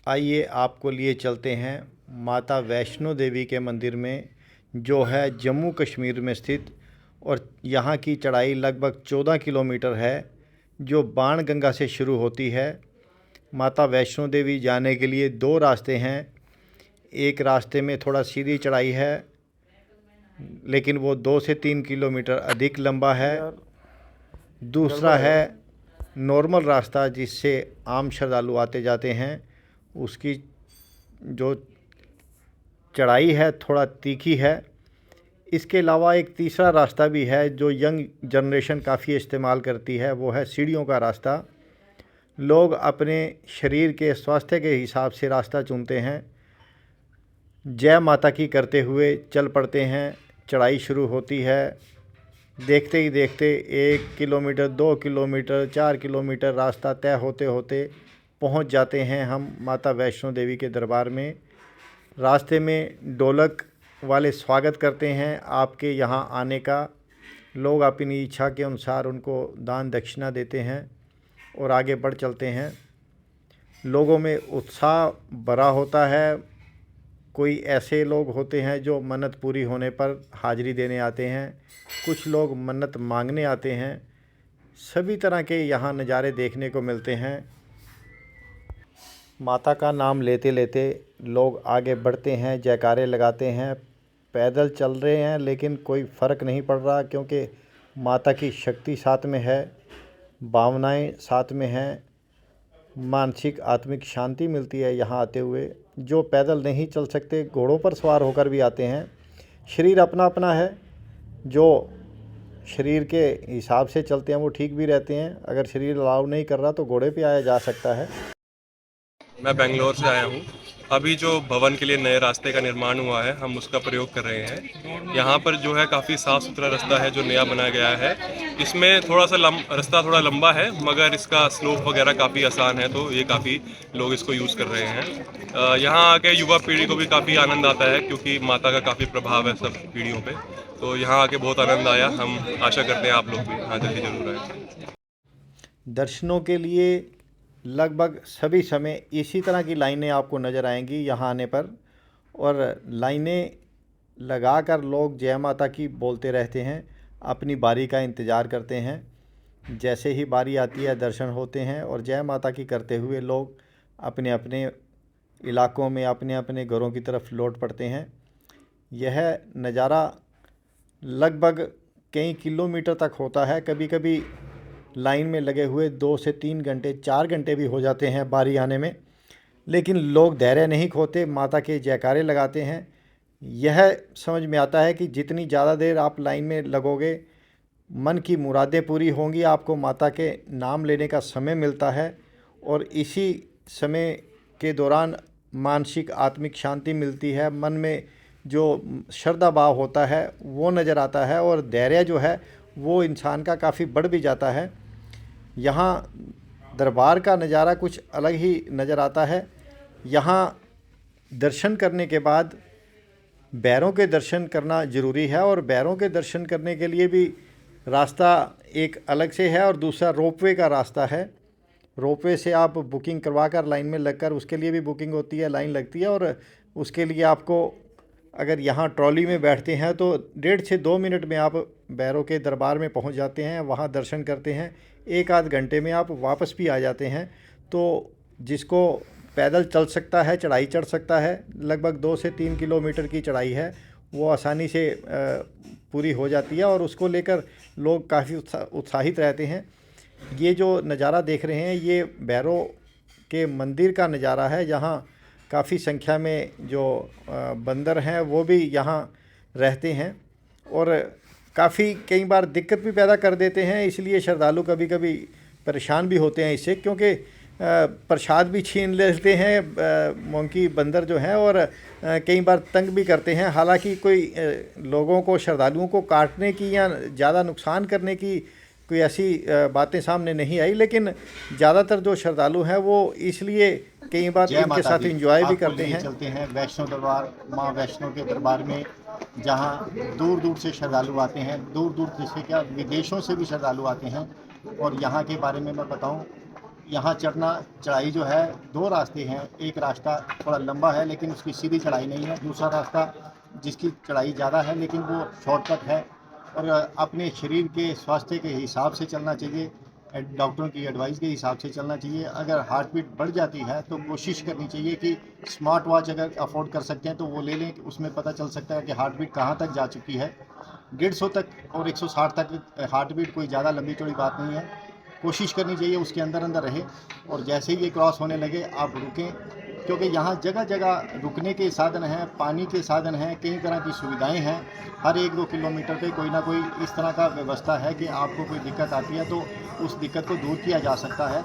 आइए आपको लिए चलते हैं माता वैष्णो देवी के मंदिर में, जो है जम्मू कश्मीर में स्थित। और यहाँ की चढ़ाई लगभग 14 किलोमीटर है, जो बाणगंगा से शुरू होती है। माता वैष्णो देवी जाने के लिए दो रास्ते हैं। एक रास्ते में थोड़ा सीधी चढ़ाई है, लेकिन वो 2 से 3 किलोमीटर अधिक लंबा है। दूसरा है नॉर्मल रास्ता, जिससे आम श्रद्धालु आते जाते हैं। उसकी जो चढ़ाई है थोड़ा तीखी है। इसके अलावा एक तीसरा रास्ता भी है जो यंग जनरेशन काफ़ी इस्तेमाल करती है, वो है सीढ़ियों का रास्ता। लोग अपने शरीर के स्वास्थ्य के हिसाब से रास्ता चुनते हैं, जय माता की करते हुए चल पड़ते हैं। चढ़ाई शुरू होती है, देखते ही देखते 1 किलोमीटर, 2 किलोमीटर, 4 किलोमीटर रास्ता तय होते होते पहुंच जाते हैं हम माता वैष्णो देवी के दरबार में। रास्ते में ढोलक वाले स्वागत करते हैं आपके यहाँ आने का। लोग अपनी इच्छा के अनुसार उनको दान दक्षिणा देते हैं और आगे बढ़ चलते हैं। लोगों में उत्साह भरा होता है। कोई ऐसे लोग होते हैं जो मन्नत पूरी होने पर हाज़िरी देने आते हैं, कुछ लोग मन्नत मांगने आते हैं। सभी तरह के यहाँ नज़ारे देखने को मिलते हैं। माता का नाम लेते लेते लोग आगे बढ़ते हैं, जयकारे लगाते हैं। पैदल चल रहे हैं, लेकिन कोई फ़र्क नहीं पड़ रहा, क्योंकि माता की शक्ति साथ में है, भावनाएं साथ में हैं। मानसिक आत्मिक शांति मिलती है यहाँ आते हुए। जो पैदल नहीं चल सकते, घोड़ों पर सवार होकर भी आते हैं। शरीर अपना अपना है, जो शरीर के हिसाब से चलते हैं वो ठीक भी रहते हैं। अगर शरीर अलाउ नहीं कर रहा तो घोड़े पे आया जा सकता है। मैं बेंगलोर से आया हूँ। अभी जो भवन के लिए नए रास्ते का निर्माण हुआ है, हम उसका प्रयोग कर रहे हैं। यहाँ पर जो है काफ़ी साफ़ सुथरा रास्ता है जो नया बनाया गया है। इसमें थोड़ा सा रास्ता थोड़ा लंबा है, मगर इसका स्लोप वगैरह काफ़ी आसान है, तो ये काफ़ी लोग इसको यूज़ कर रहे हैं। यहाँ आके युवा पीढ़ी को भी काफ़ी आनंद आता है, क्योंकि माता का काफ़ी प्रभाव है सब पीढ़ियों पे। तो यहाँ आके बहुत आनंद आया। हम आशा करते हैं आप लोग भी यहाँ जल्दी जरूर आए। दर्शनों के लिए लगभग सभी समय इसी तरह की लाइनें आपको नज़र आएंगी यहाँ आने पर। और लाइनें लगाकर लोग जय माता की बोलते रहते हैं, अपनी बारी का इंतज़ार करते हैं। जैसे ही बारी आती है दर्शन होते हैं और जय माता की करते हुए लोग अपने अपने इलाकों में, अपने अपने घरों की तरफ लौट पड़ते हैं। यह नज़ारा लगभग कई किलोमीटर तक होता है। कभी कभी लाइन में लगे हुए 2 से 3 घंटे, 4 घंटे भी हो जाते हैं बारी आने में, लेकिन लोग धैर्य नहीं खोते, माता के जयकारे लगाते हैं। यह समझ में आता है कि जितनी ज़्यादा देर आप लाइन में लगोगे, मन की मुरादें पूरी होंगी। आपको माता के नाम लेने का समय मिलता है, और इसी समय के दौरान मानसिक आत्मिक शांति मिलती है। मन में जो श्रद्धा भाव होता है वो नज़र आता है, और धैर्य जो है वो इंसान का काफ़ी बढ़ भी जाता है। यहाँ दरबार का नज़ारा कुछ अलग ही नज़र आता है। यहाँ दर्शन करने के बाद बैरों के दर्शन करना ज़रूरी है, और बैरों के दर्शन करने के लिए भी रास्ता एक अलग से है, और दूसरा रोपवे का रास्ता है। रोपवे से आप बुकिंग करवा कर लाइन में लगकर, उसके लिए भी बुकिंग होती है, लाइन लगती है। और उसके लिए आपको, अगर यहाँ ट्रॉली में बैठते हैं तो 1.5 से 2 मिनट में आप बैरों के दरबार में पहुँच जाते हैं, वहाँ दर्शन करते हैं। 1 आध घंटे में आप वापस भी आ जाते हैं। तो जिसको पैदल चल सकता है, चढ़ाई चढ़ सकता है, लगभग 2 से 3 किलोमीटर की चढ़ाई है, वो आसानी से पूरी हो जाती है, और उसको लेकर लोग काफ़ी उत्साहित रहते हैं। ये जो नज़ारा देख रहे हैं, ये भैरव के मंदिर का नज़ारा है। जहाँ काफ़ी संख्या में जो बंदर हैं वो भी यहाँ रहते हैं, और काफ़ी कई बार दिक्कत भी पैदा कर देते हैं। इसलिए श्रद्धालु कभी कभी परेशान भी होते हैं इससे, क्योंकि प्रसाद भी छीन लेते हैं मोंकी बंदर जो हैं, और कई बार तंग भी करते हैं। हालांकि कोई लोगों को, श्रद्धालुओं को काटने की या ज़्यादा नुकसान करने की कोई ऐसी बातें सामने नहीं आई, लेकिन ज़्यादातर जो श्रद्धालु हैं वो इसलिए कई बार इनके साथ एंजॉय भी करते हैं। चलते हैं वैष्णो दरबार, माँ वैष्णो के दरबार में, जहाँ दूर दूर से श्रद्धालु आते हैं। दूर दूर से क्या, विदेशों से भी श्रद्धालु आते हैं। और यहाँ के बारे में मैं बताऊँ, यहाँ चढ़ना चढ़ाई जो है, दो रास्ते हैं। एक रास्ता थोड़ा लंबा है लेकिन उसकी सीधी चढ़ाई नहीं है, दूसरा रास्ता जिसकी चढ़ाई ज़्यादा है लेकिन वो शॉर्टकट है। और अपने शरीर के स्वास्थ्य के हिसाब से चलना चाहिए, डॉक्टरों की एडवाइस के हिसाब से चलना चाहिए। अगर हार्ट बीट बढ़ जाती है तो कोशिश करनी चाहिए कि स्मार्ट वॉच अगर अफोर्ड कर सकते हैं तो वो ले लें, उसमें पता चल सकता है कि हार्ट बीट कहाँ तक जा चुकी है। 150 तक और 160 तक हार्ट बीट कोई ज़्यादा लंबी चौड़ी बात नहीं है। कोशिश करनी चाहिए उसके अंदर अंदर रहे, और जैसे ही ये क्रॉस होने लगे आप रुकें, क्योंकि यहाँ जगह जगह रुकने के साधन हैं, पानी के साधन हैं, कई तरह की सुविधाएं हैं। हर 1-2 किलोमीटर पे कोई ना कोई इस तरह का व्यवस्था है कि आपको कोई दिक्कत आती है तो उस दिक्कत को दूर किया जा सकता है।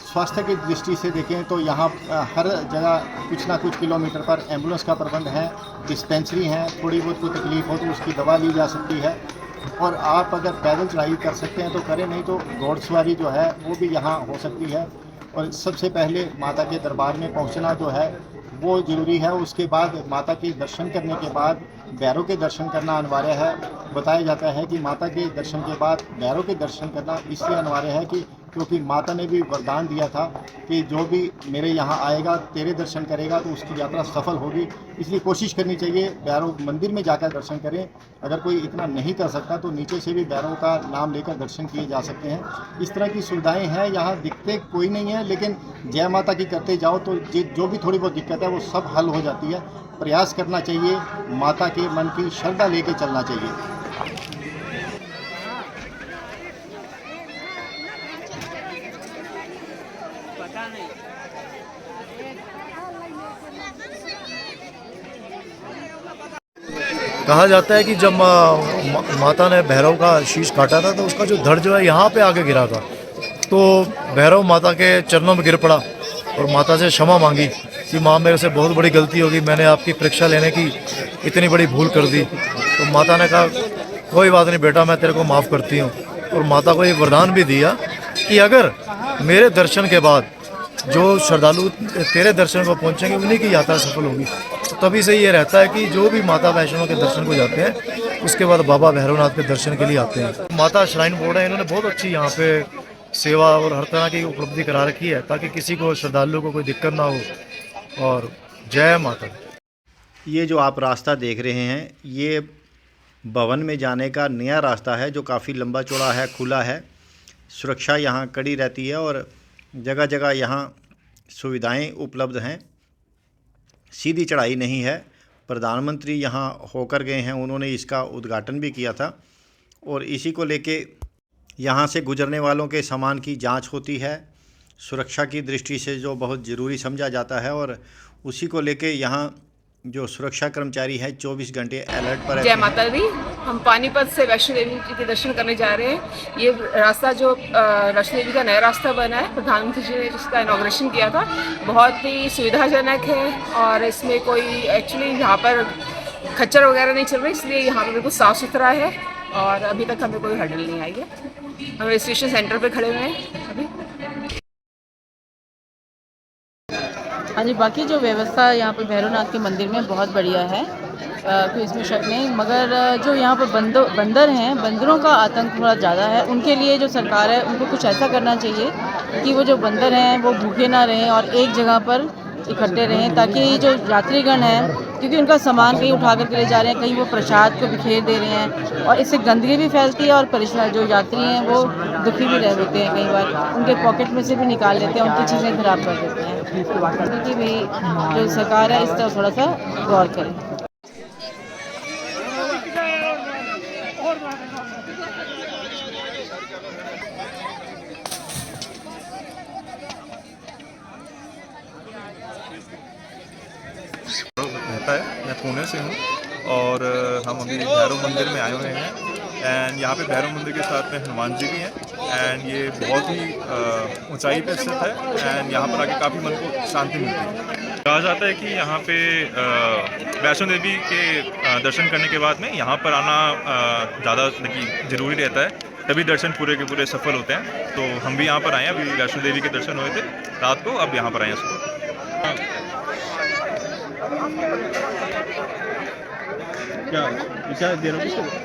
स्वास्थ्य की दृष्टि से देखें तो यहाँ हर जगह कुछ ना कुछ किलोमीटर पर एम्बुलेंस का प्रबंध है, डिस्पेंसरी हैं, थोड़ी बहुत कोई तकलीफ हो तो उसकी दवा ली जा सकती है। और आप अगर पैदल चढ़ाई कर सकते हैं तो करें, नहीं तो घोड़सवारी जो है वो भी यहाँ हो सकती है। और सबसे पहले माता के दरबार में पहुँचना जो है वो ज़रूरी है। उसके बाद माता के दर्शन करने के बाद भैरव के दर्शन करना अनिवार्य है। बताया जाता है कि माता के दर्शन के बाद भैरव के दर्शन करना इसलिए अनिवार्य है कि क्योंकि माता ने भी वरदान दिया था कि जो भी मेरे यहाँ आएगा, तेरे दर्शन करेगा तो उसकी यात्रा सफल होगी। इसलिए कोशिश करनी चाहिए भैरव मंदिर में जाकर दर्शन करें। अगर कोई इतना नहीं कर सकता तो नीचे से भी भैरव का नाम लेकर दर्शन किए जा सकते हैं। इस तरह की सुविधाएं हैं यहाँ, दिक्कतें कोई नहीं है, लेकिन जय माता की करते जाओ तो जो भी थोड़ी बहुत दिक्कत है वो सब हल हो जाती है। प्रयास करना चाहिए, माता के मन की श्रद्धा लेके चलना चाहिए। कहा जाता है कि जब माता ने भैरव का शीश काटा था तो उसका जो धड़ जो है यहाँ पे आके गिरा था, तो भैरव माता के चरणों में गिर पड़ा और माता से क्षमा मांगी कि माँ मेरे से बहुत बड़ी गलती होगी, मैंने आपकी परीक्षा लेने की इतनी बड़ी भूल कर दी। तो माता ने कहा कोई बात नहीं बेटा, मैं तेरे को माफ़ करती हूँ। और माता को ये वरदान भी दिया कि अगर मेरे दर्शन के बाद जो श्रद्धालु तेरे दर्शन को पहुँचेंगे उन्हीं की यात्रा सफल होगी। तो तभी से ये रहता है कि जो भी माता वैष्णो के दर्शन को जाते हैं उसके बाद बाबा भैरवनाथ के दर्शन के लिए आते हैं। माता श्राइन बोर्ड है, इन्होंने बहुत अच्छी यहाँ पे सेवा और हर तरह की उपलब्धि करा रखी है ताकि किसी को श्रद्धालु को कोई दिक्कत ना हो। और जय माता। ये जो आप रास्ता देख रहे हैं ये भवन में जाने का नया रास्ता है जो काफ़ी लंबा चौड़ा है, खुला है। सुरक्षा यहाँ कड़ी रहती है और जगह जगह यहाँ सुविधाएं उपलब्ध हैं। सीधी चढ़ाई नहीं है। प्रधानमंत्री यहाँ होकर गए हैं, उन्होंने इसका उद्घाटन भी किया था। और इसी को लेके यहाँ से गुजरने वालों के सामान की जांच होती है, सुरक्षा की दृष्टि से जो बहुत ज़रूरी समझा जाता है। और उसी को लेके यहाँ जो सुरक्षा कर्मचारी है 24 घंटे अलर्ट पर रहते हैं। जय माता दी। हम पानीपत से वैष्णो देवी जी के दर्शन करने जा रहे हैं। ये रास्ता जो वैष्णो देवी का नया रास्ता बना है, प्रधानमंत्री जी ने जिसका इनॉग्रेशन किया था, बहुत ही सुविधाजनक है। और इसमें कोई एक्चुअली यहाँ पर खच्चर वगैरह नहीं चल रही, इसलिए यहाँ पर बिल्कुल साफ़ सुथरा है और अभी तक हमें कोई हडल नहीं आई है। हम रजिस्ट्रेशन सेंटर पर खड़े हुए हैं अभी। हाँ जी, बाकी जो व्यवस्था यहाँ पे भैरवनाथ के मंदिर में बहुत बढ़िया है, कोई इसमें शक नहीं। मगर जो यहाँ पर बंदर हैं, बंदरों का आतंक थोड़ा ज़्यादा है। उनके लिए जो सरकार है उनको कुछ ऐसा करना चाहिए कि वो जो बंदर हैं वो भूखे ना रहें और एक जगह पर इकट्ठे रहें, ताकि जो यात्रीगण हैं, क्योंकि उनका सामान कहीं उठा करके ले जा रहे हैं, कहीं वो प्रसाद को बिखेर दे रहे हैं और इससे गंदगी भी फैलती है और परेशान जो यात्री हैं वो दुखी भी रह होते हैं। कई बार उनके पॉकेट में से भी निकाल लेते हैं, उनकी चीज़ें खराब कर देते हैं। क्योंकि भाई जो सरकार है इस तरह थोड़ा सा गौर करें। रहता है, मैं पुणे से हूँ और हम अभी भैरव मंदिर में आए हुए हैं। एंड यहाँ पे भैरव मंदिर के साथ में हनुमान जी भी हैं एंड ये बहुत ही ऊंचाई पे स्थित है एंड यहाँ पर आके काफ़ी मन को शांति मिलती है। कहा जाता है कि यहाँ पे वैष्णो देवी के दर्शन करने के बाद में यहाँ पर आना ज़्यादा ज़रूरी रहता है, तभी दर्शन पूरे के पूरे सफल होते हैं। तो हम भी यहाँ पर आए हैं, अभी वैष्णो देवी के दर्शन हुए थे रात को, अब यहाँ पर आए हैं सुबह। क्या दे रहा हूँ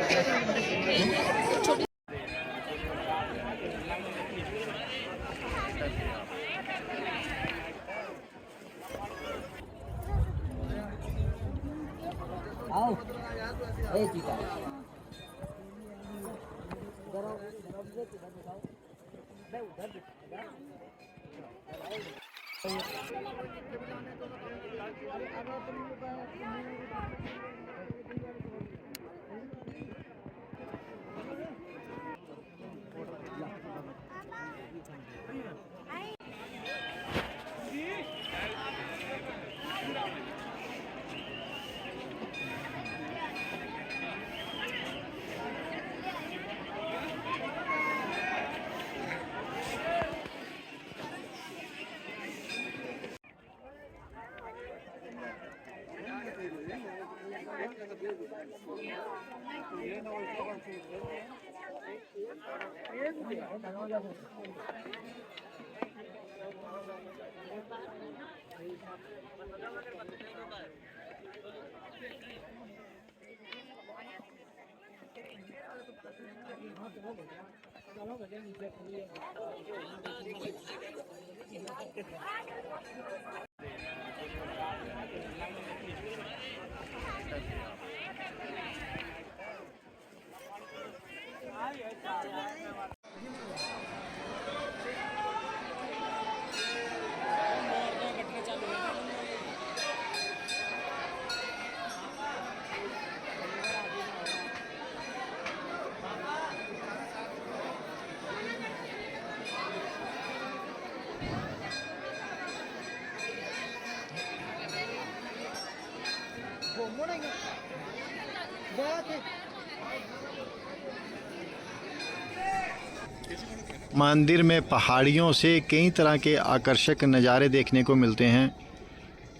मंदिर में पहाड़ियों से कई तरह के आकर्षक नज़ारे देखने को मिलते हैं।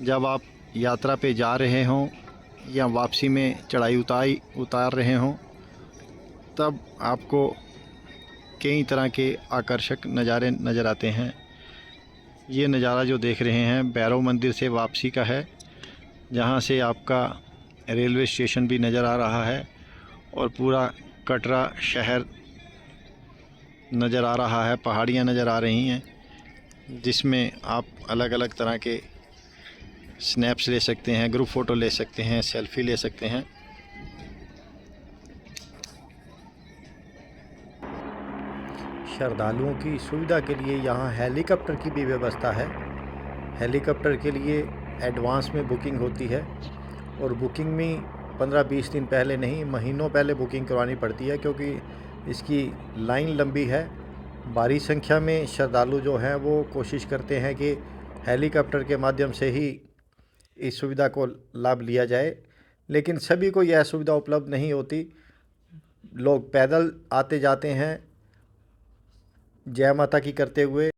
जब आप यात्रा पे जा रहे हों या वापसी में चढ़ाई उतार रहे हों, तब आपको कई तरह के आकर्षक नज़ारे नज़र आते हैं। ये नज़ारा जो देख रहे हैं भैरव मंदिर से वापसी का है, जहाँ से आपका रेलवे स्टेशन भी नज़र आ रहा है और पूरा कटरा शहर नज़र आ रहा है। पहाड़ियाँ नज़र आ रही हैं, जिसमें आप अलग अलग तरह के स्नैप्स ले सकते हैं, ग्रुप फ़ोटो ले सकते हैं, सेल्फ़ी ले सकते हैं। श्रद्धालुओं की सुविधा के लिए यहाँ हेलीकॉप्टर की भी व्यवस्था है। हेलीकॉप्टर के लिए एडवांस में बुकिंग होती है और बुकिंग में 15-20 दिन पहले नहीं, महीनों पहले बुकिंग करवानी पड़ती है, क्योंकि इसकी लाइन लंबी है। भारी संख्या में श्रद्धालु जो हैं वो कोशिश करते हैं कि हेलीकॉप्टर के माध्यम से ही इस सुविधा को लाभ लिया जाए, लेकिन सभी को यह सुविधा उपलब्ध नहीं होती। लोग पैदल आते जाते हैं जय माता की करते हुए।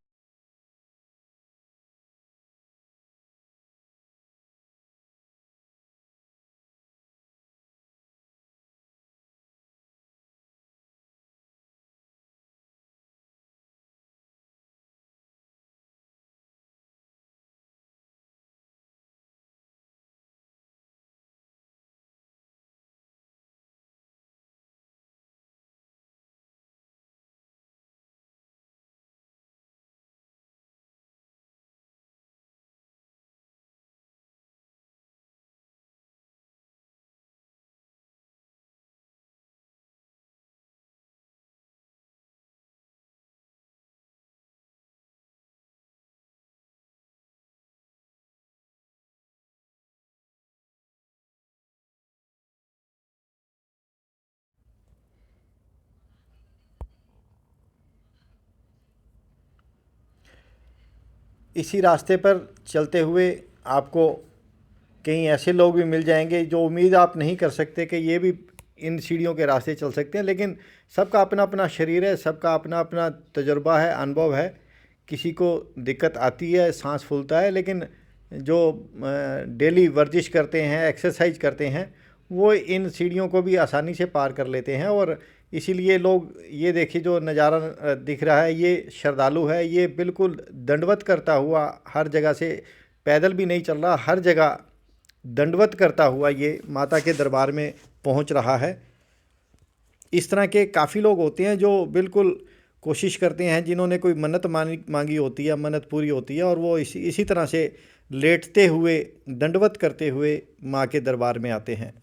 इसी रास्ते पर चलते हुए आपको कई ऐसे लोग भी मिल जाएंगे जो उम्मीद आप नहीं कर सकते कि ये भी इन सीढ़ियों के रास्ते चल सकते हैं, लेकिन सबका अपना अपना शरीर है, सबका अपना अपना तजुर्बा है, अनुभव है। किसी को दिक्कत आती है, सांस फूलता है, लेकिन जो डेली वर्जिश करते हैं, एक्सरसाइज करते हैं, वो इन सीढ़ियों को भी आसानी से पार कर लेते हैं। और इसीलिए लोग, ये देखिए जो नज़ारा दिख रहा है, ये श्रद्धालु है, ये बिल्कुल दंडवत करता हुआ हर जगह से, पैदल भी नहीं चल रहा, हर जगह दंडवत करता हुआ ये माता के दरबार में पहुंच रहा है। इस तरह के काफ़ी लोग होते हैं जो बिल्कुल कोशिश करते हैं, जिन्होंने कोई मन्नत मांगी होती है, मन्नत पूरी होती है, और वो इसी तरह से लेटते हुए, दंडवत करते हुए माँ के दरबार में आते हैं।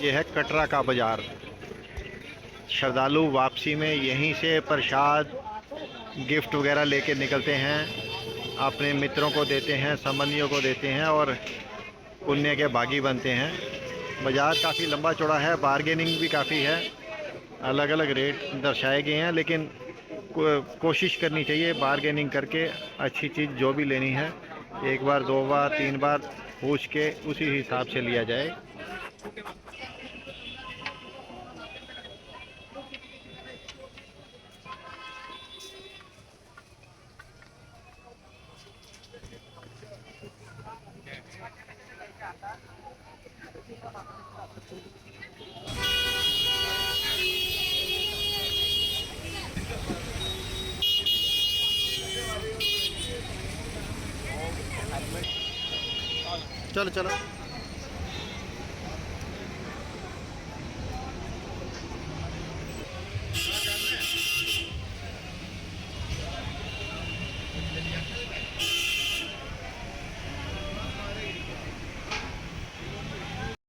ये है कटरा का बाज़ार। श्रद्धालु वापसी में यहीं से प्रसाद गिफ्ट वगैरह लेके निकलते हैं, अपने मित्रों को देते हैं, संबंधियों को देते हैं और पुण्य के भागी बनते हैं। बाज़ार काफ़ी लंबा चौड़ा है, बारगेनिंग भी काफ़ी है, अलग अलग रेट दर्शाए गए हैं, लेकिन कोशिश करनी चाहिए बारगेनिंग करके अच्छी चीज़ जो भी लेनी है 1 बार 2 बार 3 बार पूछ के उसी हिसाब से लिया जाए। चलो चलो।